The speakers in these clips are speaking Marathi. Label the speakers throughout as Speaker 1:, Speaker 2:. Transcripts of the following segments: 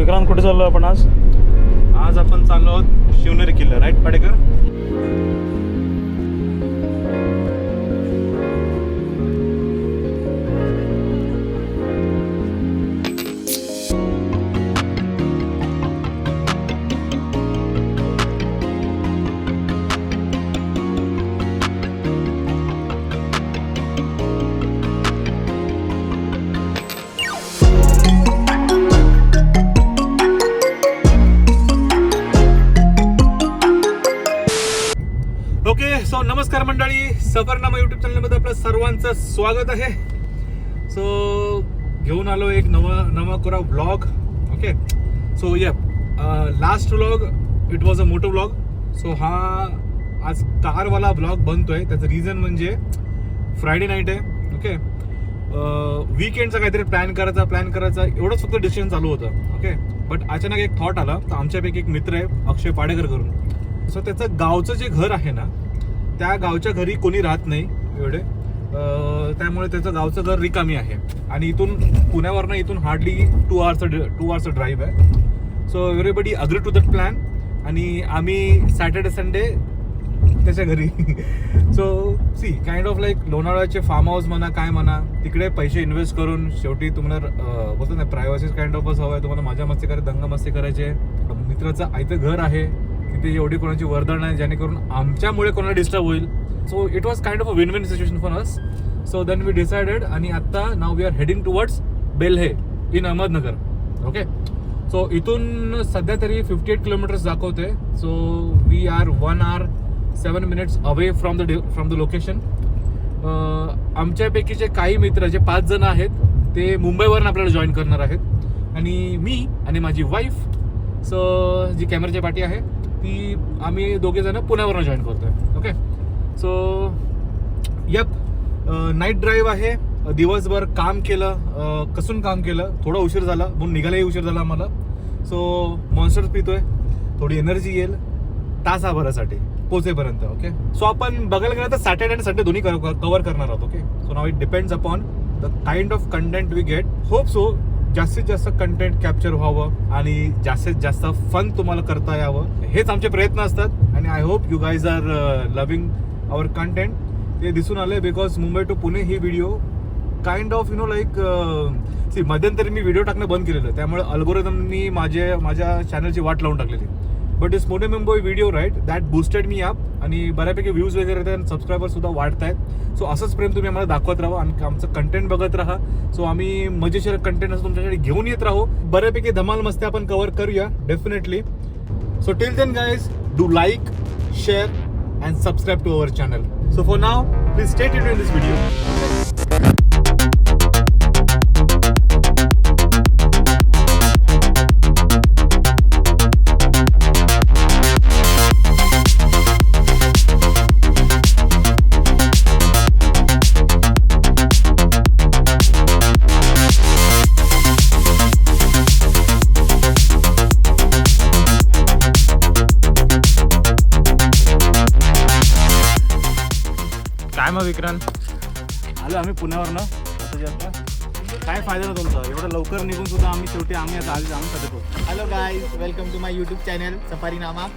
Speaker 1: विक्रांत कुठे चाललो आपण आज?
Speaker 2: आज आपण चाललो आहोत शिवनेरी किल्ला, राईट पाडेकर? ओके, सो नमस्कार मंडळी, सफरनामा यूट्यूब चॅनलमध्ये आपलं सर्वांचं स्वागत आहे. सो घेऊन आलो एक नवा कोरा vlog. Okay, so last vlog it was a moto vlog. So हा आज कारवाला व्लॉग बनतोय. त्याचं रिझन म्हणजे फ्रायडे नाईट आहे. ओके, वीकेंडचा काहीतरी प्लॅन करायचा एवढंच फक्त डिसिजन चालू होतं. ओके, बट अचानक एक थॉट आला. तर आमच्यापैकी एक मित्र आहे अक्षय पाडेकर करून. सो त्याचं गावचं जे घर आहे ना, त्या गावच्या घरी कोणी राहत नाही एवढे, त्यामुळे त्याचं गावचं घर रिकामी आहे. आणि पुण्यावरनं इथून हार्डली 2 आवर्सचं ड्राईव्ह आहे. So everybody agree to that plan. आणि आम्ही सॅटर्डे संडे त्याच्या घरी. So see kind of like लोणावळ्याचे फार्म हाऊस म्हणा, काय म्हणा, तिकडे पैसे इन्व्हेस्ट करून शेवटी तुम्हाला बोलतो ना, प्रायव्हसी काइंड ऑफच हवं आहे. तुम्हाला मजा मस्ती करायची, दंगा मस्ती करायचे. मित्राचं आयतं घर आहे, तिथे एवढी कोणाची वर्दळ नाही जेणेकरून आमच्यामुळे कोणाला डिस्टर्ब होईल. So it was kind of a win win situation for us. So then we decided. आणि आता now we are heading towards Belhe in Ahmednagar. Okay, so इथून सध्या तरी 58 किलोमीटर्स दाखवते. So we are 1 hour 7 minutes away from the location. आमच्यापैकीचे काही मित्र जे 5 जण आहेत ते मुंबईवरून आपल्याला जॉईन करणार आहेत. आणि मी आणि माझी वाईफ, सो जी कॅमेराची पाठी आहे ती, आम्ही दोघे जण पुण्यावरून जॉईन करतोय. ओके, सो नाईट ड्राईव्ह आहे. दिवसभर काम केलं, कसून काम केलं. थोडा उशीर झाला म्हणून निघायलाही उशीर झाला आम्हाला. सो मॉन्स्टर्स पितोय, थोडी एनर्जी येईल तासाभरासाठी पोचेपर्यंत. ओके, सो आपण बघायला गेलं तर सॅटर्डे आणि संडे दोन्ही कव्हर करणार आहोत. Okay, so now it depends upon the kind of content we get. Hope so जास्तीत जास्त कंटेंट कॅप्चर व्हावं आणि जास्तीत जास्त फन तुम्हाला करता यावं, हेच आमचे प्रयत्न असतात. आणि I hope you guys are loving our content. ते दिसून आले बिकॉज मुंबई टू पुणे ही व्हिडिओ काइंड ऑफ लाईक मध्यंतरी मी व्हिडिओ टाकणं बंद केलेलं, त्यामुळे अल्गोरिदमनी माझ्या चॅनलची वाट लावून टाकलेली. But this Pune Mumbai video right that boosted me up. आणि बऱ्यापैकी व्ह्यूज वगैरे येतात आणि सबस्क्रायबर सुद्धा वाढत आहेत. सो असंच प्रेम तुम्ही आम्हाला दाखवत राहा आणि आमचं कंटेंट बघत राहा. सो आम्ही मजेशीर कंटेंट असं तुमच्यासाठी घेऊन येत राहू. बऱ्यापैकी धमाल मस्ती आपण कव्हर करूया definitely. So till then guys, do like, share and subscribe to our channel. So for now please stay tuned in this video. काय मग विक्रांत, आलो आम्ही पुण्यावरनं. आता काय फायदा ना तुमचा, एवढं लवकर निघून सुद्धा आम्ही शेवटी आता आम्ही सध्या.
Speaker 3: Hello guys, welcome to my YouTube channel Safarinama.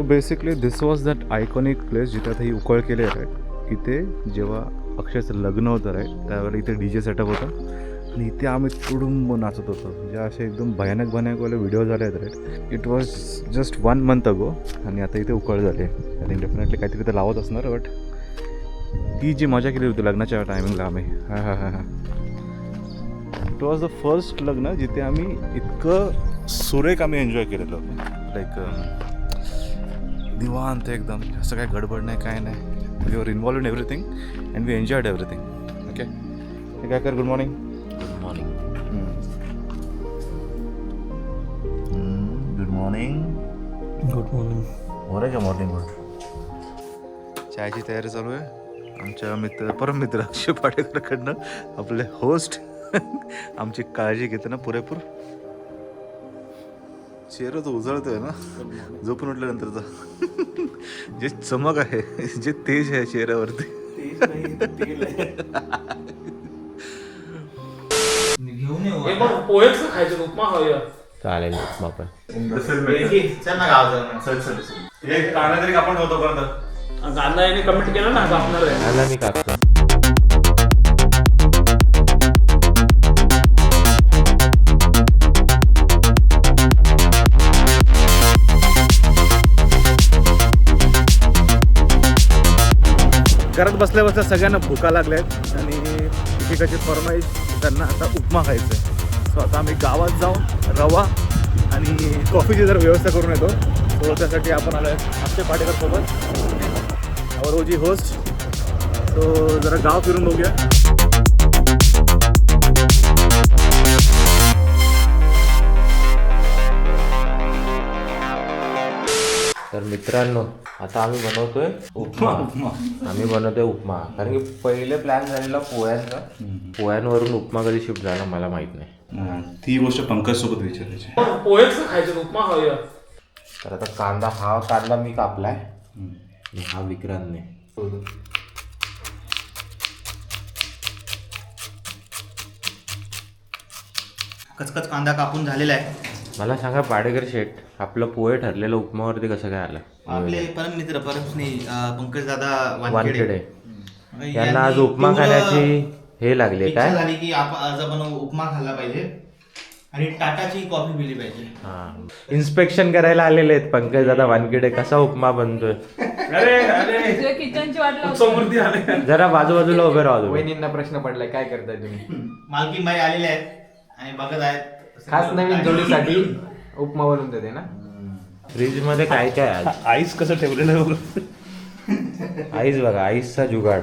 Speaker 4: Basically this was that iconic place जिथे आता ही उकळ केले आहे. इथे जेव्हा
Speaker 2: अक्षयचं लग्न होतं राईट, त्यावेळेला इथे DJ सेटअप होता आणि इथे आम्ही तुडुंब नाचत होतो. म्हणजे असे एकदम भयानकवाले व्हिडिओ झाले आहेत right. It was just 1 month अगो आणि आता इथे उकळ झाले. आय थिंक डेफिनेटली काहीतरी ते लावत असणार. बट ती जी मजा केली होती लग्नाच्या टायमिंगला आम्ही, हां इट वॉज द फर्स्ट लग्न जिथे आम्ही इतकं सुरेख आम्ही एन्जॉय केलेलं. लाईक निवांत एकदम, असं काही गडबड नाही, काय नाही. We are involved in everything and we enjoyed everything. Okay, हे काय कर. Good morning.
Speaker 1: Good morning.
Speaker 2: Good morning.
Speaker 1: Good morning.
Speaker 2: हो रे का मॉर्निंग गुड. चायची तयारी चालू आहे. आमच्या परम मित्र अक्षय पाटेकरकडनं आपले होस्ट आमची काळजी घेते ना पुरेपूर. चेहरा तो उजळतोय ना झोपून उठल्यानंतरचा. जे चमक आहे, जे तेज आहे चेहऱ्यावरती.
Speaker 1: पोहेच खायचं, उपमा हवं. चालेल, उपमा पण.
Speaker 3: चल ना गावात
Speaker 2: काना तरी आपण होतो पर्यंत.
Speaker 1: कांदा याने कमेंट केलं ना, कापणार आहे. कांदा मी कापतो.
Speaker 2: घरात बसल्या बसल्या सगळ्यांना भुका लागल्या आहेत आणि एकेकाची फरमाईश त्यांना आता उपमा खायचं आहे. सो आता आम्ही गावात जाऊन रवा आणि कॉफीची जर व्यवस्था करून येतो. सो त्यासाठी आपण आलो आहे अक्षय पाटेकर सोबत, आवर ओजी होस्ट. सो जरा गाव फिरून बघूया.
Speaker 1: तर मित्रांनो, आता आम्ही बनवतोय उपमा. आम्ही बनवतोय उपमा कारण की पहिले प्लॅन झालेला पोह्यांचा. पोह्यांवरून उपमा कधी शिफ्ट झाला मला माहित नाही.
Speaker 2: ती गोष्ट पंकज सोबत विचारायची.
Speaker 1: पोहेच खायचं, उपमा हवं. तर आता कांदा मी कापलाय, हा विक्रांतने.
Speaker 3: कचकच कांदा कापून झालेला आहे.
Speaker 1: मला सांगा पाडेकर शेठ, आपलं पोहे ठरलेलं उपमावरती कसं काय आलं?
Speaker 3: आपले परम मित्र पंकज दादा
Speaker 1: वानखेडे यांना आज उपमा खाण्याची हे लागले काय
Speaker 3: झाली की आज आपण उपमा खाल्ला पाहिजे आणि टाटाची कॉफी पिली पाहिजे.
Speaker 1: हा, इन्स्पेक्शन करायला आलेले आहेत पंकज दादा वानखेडे, कसा उपमा बनतोय.
Speaker 4: किचनची वाट
Speaker 1: जरा बाजूबाजूला उभे राहतो.
Speaker 5: वहिनींना प्रश्न पडलाय, काय करताय तुम्ही?
Speaker 3: मालकीन बाई आलेले आहेत आणि बघत आहेत.
Speaker 5: खास नवीन जोडीसाठी उपमा बनवून देते ना.
Speaker 1: फ्रीज मध्ये काय काय आज?
Speaker 2: आईस कसं ठेवलेलं आहे बघा.
Speaker 1: आईस बघा, आईसचा जुगाड.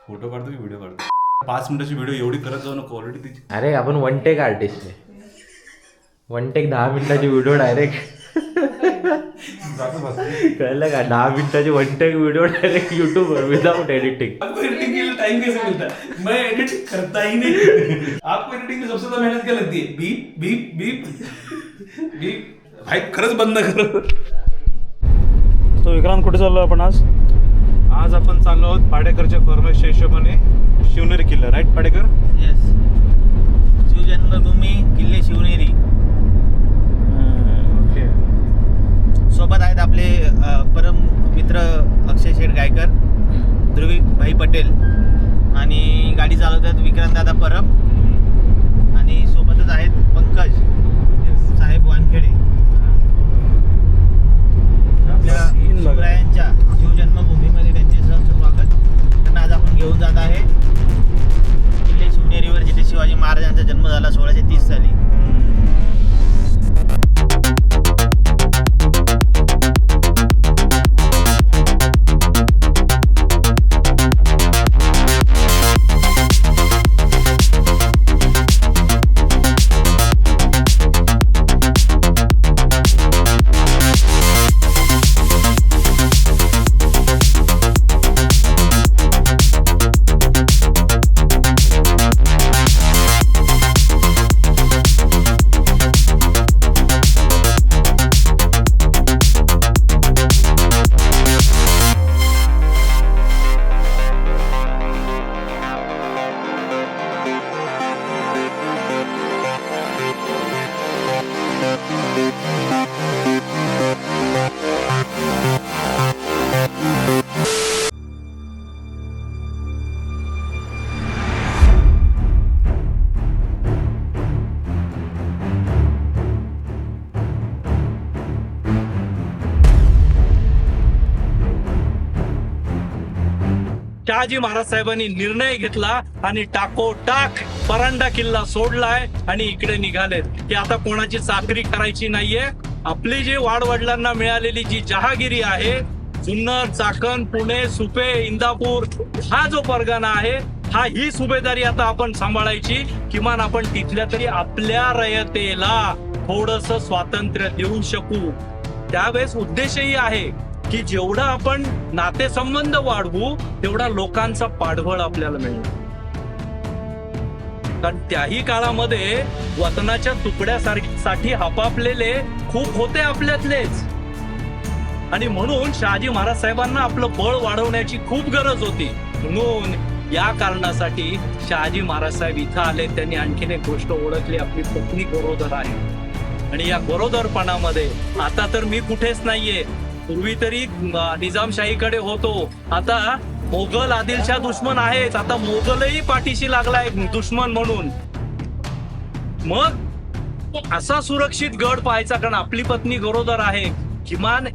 Speaker 2: फोटो काढतो की व्हिडिओ काढतो? 5 मिनिटाची व्हिडिओ एवढी करत जाऊ नको, क्वालिटी तिची.
Speaker 1: अरे आपण 1 टेक आर्टिस्ट आहे. 1 टेक 10 मिनिटाची व्हिडिओ डायरेक्ट. कळलं का? 10 मिनिटाची 1 टेक व्हिडिओ डायरेक्ट यूट्यूबवर विदाउट एडिटिंग.
Speaker 6: आपको एडिटिंग के लिए टाइम कैसे मिलता है? मैं एडिट करता ही नहीं. आपको एडिटिंग में सबसे ज्यादा मेहनत क्या लगती है? बीप बीप बीप बीप. भाई खरंच बंद करो.
Speaker 2: तो विक्रांत, कुठे चाललो आपण आज? आज आपण चाललो आहोत पाडेकरच्या फर्मेशच्या हिशोबाने शिवनेरी किल्ला. राईट पाडेकर?
Speaker 3: येस, शिवजन्मभूमी किल्ले शिवनेरी.
Speaker 2: ओके.
Speaker 3: सोबत आहेत आपले परम मित्र अक्षय शेठ गायकर, ध्रुवी भाई पटेल आणि गाडी चालवतात विक्रांत दादा परम आणि सोबतच आहेत पंकज साहेब वानखेडे. आपल्या शिवरायांच्या शिवजन्मभूमीमध्ये त्यांचे सहर्ष स्वागत. त्यांना आज आपण घेऊन जात आहे किल्ले शिवनेरीवर, जिथे शिवाजी महाराजांचा जन्म झाला 1630 साली.
Speaker 4: शहाजी महाराज साहेबांनी निर्णय घेतला आणि टाकोटाक परांडा किल्ला सोडलाय आणि इकडे निघालेत की आता कोणाची चाकरी करायची नाहीये. आपली जी वाडवडिलांना मिळालेली जी जहागिरी आहे, जुन्नर, चाकण, पुणे, सुपे, इंदापूर हा जो परगणा आहे, ही सुभेदारी आता आपण सांभाळायची. किमान आपण तिथल्या तरी आपल्या रयतेला थोडस स्वातंत्र्य देऊ शकू. त्यावेळेस उद्देशही आहे की जेवढा आपण नातेसंबंध वाढवू तेवढा लोकांचा पाठबळ आपल्याला मिळेल. कारण त्याही काळामध्ये वतनाच्या तुकड्यासाठी हापापलेले खूप होते आपल्यातलेच, आणि म्हणून शहाजी महाराज साहेबांना आपलं बळ वाढवण्याची खूप गरज होती. म्हणून या कारणासाठी शहाजी महाराज साहेब इथं आले. त्यांनी आणखीन एक गोष्ट ओळखली, आपली पत्नी गरोदर आहे. आणि या गरोदरपणामध्ये आता तर मी कुठेच नाहीये, पूर्वी तरी निजामशाहीकडे होतो, आता मोगल आदिलशाह दुश्मन आहेच, आता मोगलही पाठीशी लागलाय दुश्मन म्हणून. मग असा सुरक्षित गड पाहायचा, कारण आपली पत्नी गरोदर आहे. किमान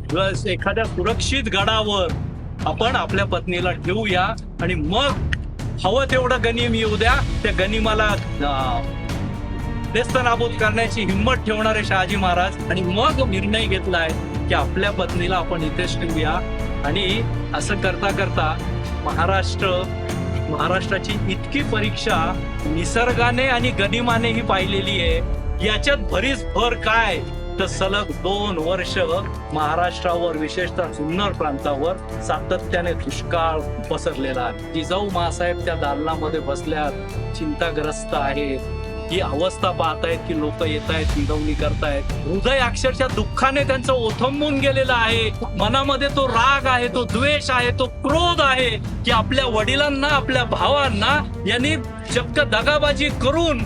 Speaker 4: एखाद्या सुरक्षित गडावर आपण आपल्या पत्नीला ठेवूया आणि मग हवं तेवढं गनिम येऊ द्या, त्या गनिमाला नेस्तनाबूत करण्याची हिंमत ठेवणारे शहाजी महाराज. आणि मग निर्णय घेतलाय की आपल्या पत्नीला आपण इथेच ठेवूया. आणि असं करता करता महाराष्ट्राची इतकी परीक्षा निसर्गाने आणि गनिमानेही पाहिलेली आहे. याच्यात भरीच भर काय तर सलग 2 वर्ष महाराष्ट्रावर, विशेषतः जुन्नर प्रांतावर सातत्याने दुष्काळ पसरलेला आहे. जिजाऊ मासाहेब त्या दालनामध्ये बसल्यात, चिंताग्रस्त आहेत. ही अवस्था पाहतायत की लोक येत आहेत, विनवणी करतायत. हृदय अक्षरशः दुःखाने त्यांचं ओथंबून गेलेलं आहे. मनामध्ये तो राग आहे, तो द्वेष आहे, तो क्रोध आहे की आपल्या वडिलांना, आपल्या भावांना यांनी चक्क दगाबाजी करून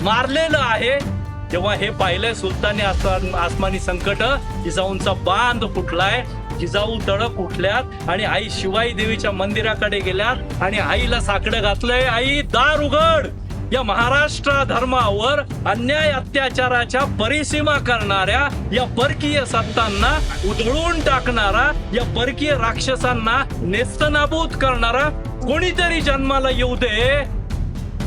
Speaker 4: मारलेलं आहे. तेव्हा हे पाहिलंय सुलतानी आसमानी संकट, जिजाऊंचा बांध फुटलाय, जिजाऊ तडक उठल्यात आणि आई शिवाई देवीच्या मंदिराकडे गेल्यात आणि आईला साकडं घातलंय, आई दार उघड. या महाराष्ट्र धर्मावर अन्याय अत्याचाराच्या परिसीमा करणाऱ्या या परकीय सत्तांना उधळून टाकणारा, या परकीय राक्षसांना नेस्तनाबूत करणारा कोणीतरी जन्माला येऊ दे.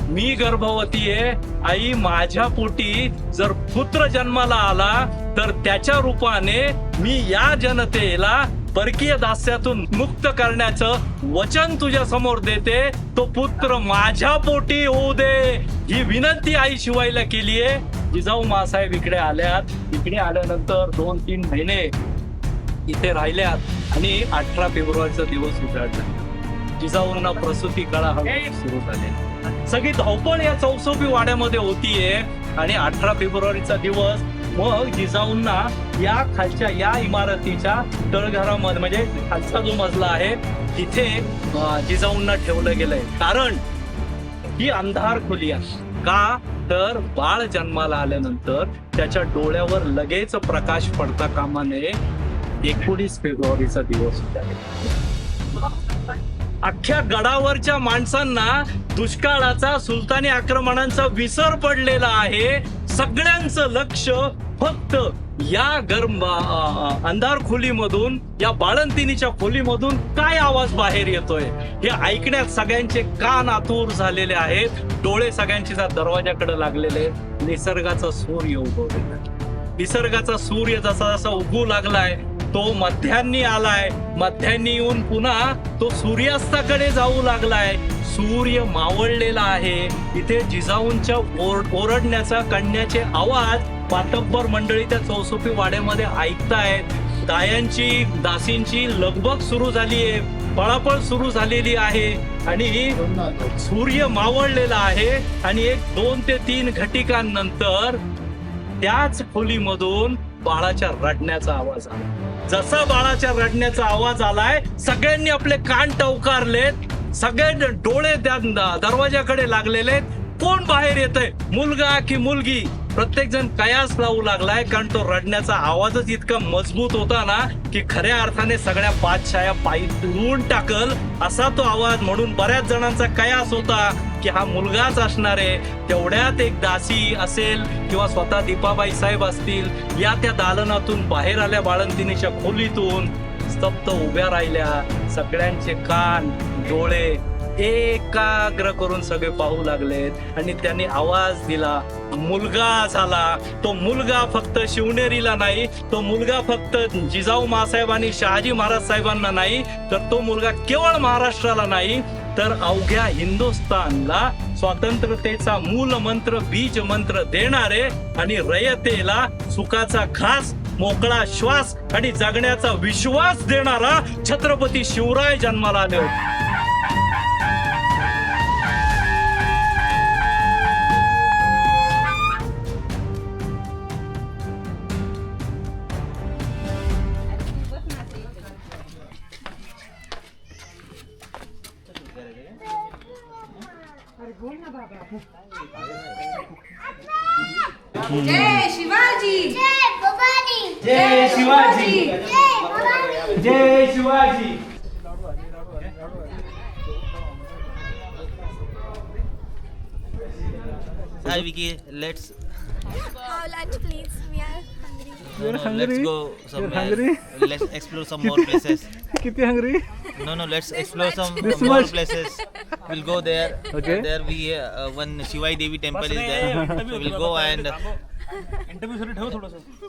Speaker 4: मी गर्भवती आहे, आई माझ्या पोटी जर पुत्र जन्माला आला तर त्याच्या रूपाने मी या जनतेला परकीय दास्यातून मुक्त करण्याचं वचन तुझ्या समोर देते. तो पुत्र माझ्या पोटी होऊ दे, ही विनंती आई शिवायला केलीये. जिजाऊ मासाहेब इकडे आल्यात. इकडे आल्यानंतर 2-3 महिने इथे राहिल्यात आणि 18 फेब्रुवारीचा दिवस उजाडला. जिजाऊंना प्रसूती कळा सुरू झाले. सगळी धावपळ या चौसोपी वाड्यामध्ये होतीये आणि 18 फेब्रुवारीचा दिवस मग जिजाऊंना या खालच्या या इमारतीच्या तळघरामध्ये, म्हणजे खालचा जो मजला आहे तिथे जिजाऊंना ठेवलं गेलंय. कारण ही अंधार खोली आहे. का तर बाळ जन्माला आल्यानंतर त्याच्या डोळ्यावर लगेच प्रकाश पडता कामा नये. 19 फेब्रुवारीचा दिवस होता. अख्ख्या गडावरच्या माणसांना दुष्काळाचा, सुलतानी आक्रमणांचा विसर पडलेला आहे. सगळ्यांचं लक्ष फक्त या अंधार खोलीमधून, या बाळंतिणीच्या खोलीमधून काय आवाज बाहेर येतोय हे ऐकण्यात सगळ्यांचे कान आतुर झालेले आहेत. डोळे सगळ्यांचे दरवाजाकडे लागलेले. निसर्गाचा सूर्य उगवलेला, निसर्गाचा सूर्य जसा जसा उगवू लागलाय तो मध्यान्नी आलाय. मध्यान्नी येऊन पुन्हा तो सूर्यास्ताकडे जाऊ लागलाय. सूर्य मावळलेला आहे. इथे जिजाऊंच्या ओरडण्याचा, कण्याचे आवाज पातब्बर मंडळी त्या चौसोपी वाड्यामध्ये ऐकतायत. दायांची, दासींची लगबग सुरू झालीये, पळापळ सुरू झालेली आहे आणि सूर्य मावळलेला आहे. आणि 1-2 ते 3 घटिकांनंतर त्याच खोलीमधून बाळाच्या रडण्याचा आवाज आला. जसा बाळाच्या रडण्याचा आवाज आलाय सगळ्यांनी आपले कान टवकारलेत. सगळे डोळे त्या दरवाजाकडे लागलेले. कोण बाहेर येतंय, मुलगा की मुलगी? प्रत्येक जण कयास लावू लागलाय, कारण तो रडण्याचा आवाजच इतका मजबूत होता ना की खऱ्या अर्थाने सगळ्या बादशाया पायी तुडवून टाकल असा तो आवाज. म्हणून बऱ्याच जणांचा कयास होता की हा मुलगाच असणार आहे. तेवढ्यात एक दासी असेल किंवा स्वतः दीपाबाई साहेब असतील, या त्या दालनातून बाहेर आल्या बाळंतिणीच्या खोलीतून स्तब्ध उभ्या राहिल्या. सगळ्यांचे कान डोळे एकाग्र करून सगळे पाहू लागलेत आणि त्यांनी आवाज दिला, मुलगा झाला. तो मुलगा फक्त शिवनेरीला नाही, तो मुलगा फक्त जिजाऊ मासाहेब आणि शहाजी महाराज साहेबांना नाही, तर तो मुलगा केवळ महाराष्ट्राला नाही तर अवघ्या हिंदुस्थानला स्वातंत्र्यतेचा मूल मंत्र, बीज मंत्र देणारे आणि रयतेला सुखाचा घास, मोकळा श्वास आणि जगण्याचा विश्वास देणारा छत्रपती शिवराय जन्माला आले होते.
Speaker 7: जय शिवाजी,
Speaker 3: जय शिवाजी, जय Shivaji. Hi Vicky, let's
Speaker 7: lunch please. We are hungry.
Speaker 3: let's go somewhere. Let's explore some more places.
Speaker 2: किती hungry?
Speaker 3: No, let's explore some more places. We'll go there.
Speaker 2: Okay.
Speaker 3: There we one Shivai Devi temple is there. So we'll go and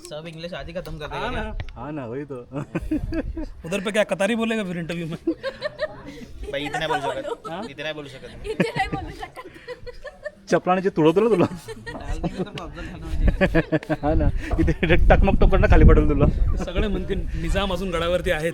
Speaker 3: sub English आधी खत्म कर देंगे.
Speaker 2: हाँ ना वही तो.
Speaker 6: उधर पे क्या कतारी बोलेगा फिर इंटरव्यू में?
Speaker 3: भाई इतना बोल शकत, इतना बोलू शकत.
Speaker 7: इथे नाही बोलू शकत.
Speaker 2: चपलाने तुला तुला हा ना, इथे टकमक टोकडनं खाली पडेल तुला.
Speaker 6: सगळे म्हणतील निजाम अजून गडावरती आहेत.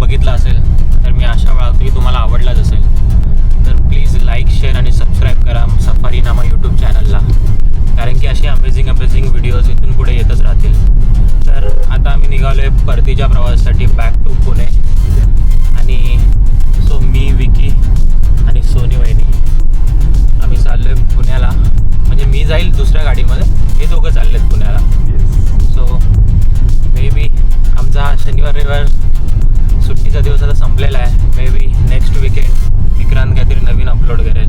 Speaker 3: बघितला असेल तर मी आशा बाळगतो की तुम्हाला आवडलाच असेल. तर प्लीज लाईक, शेअर आणि सबस्क्राईब करा सफारीनामा यूट्यूब चॅनलला, कारण की असे अमेझिंग व्हिडिओज इथून पुढे येतच राहतील. तर आता आम्ही निघालो आहे परतीच्या प्रवासासाठी बॅक टू पुणे. आणि सो मी, विकी आणि सोनी वहिनी आम्ही चाललो आहे पुण्याला. म्हणजे मी जाईल दुसऱ्या गाडीमध्ये, हे दोघं चालले आहेत पुण्याला. सो मे बी आमचा हा शनिवार रविवार सुट्टीचा दिवस आता संपलेला आहे. May be next weekend Vikrant काहीतरी नवीन अपलोड करेल.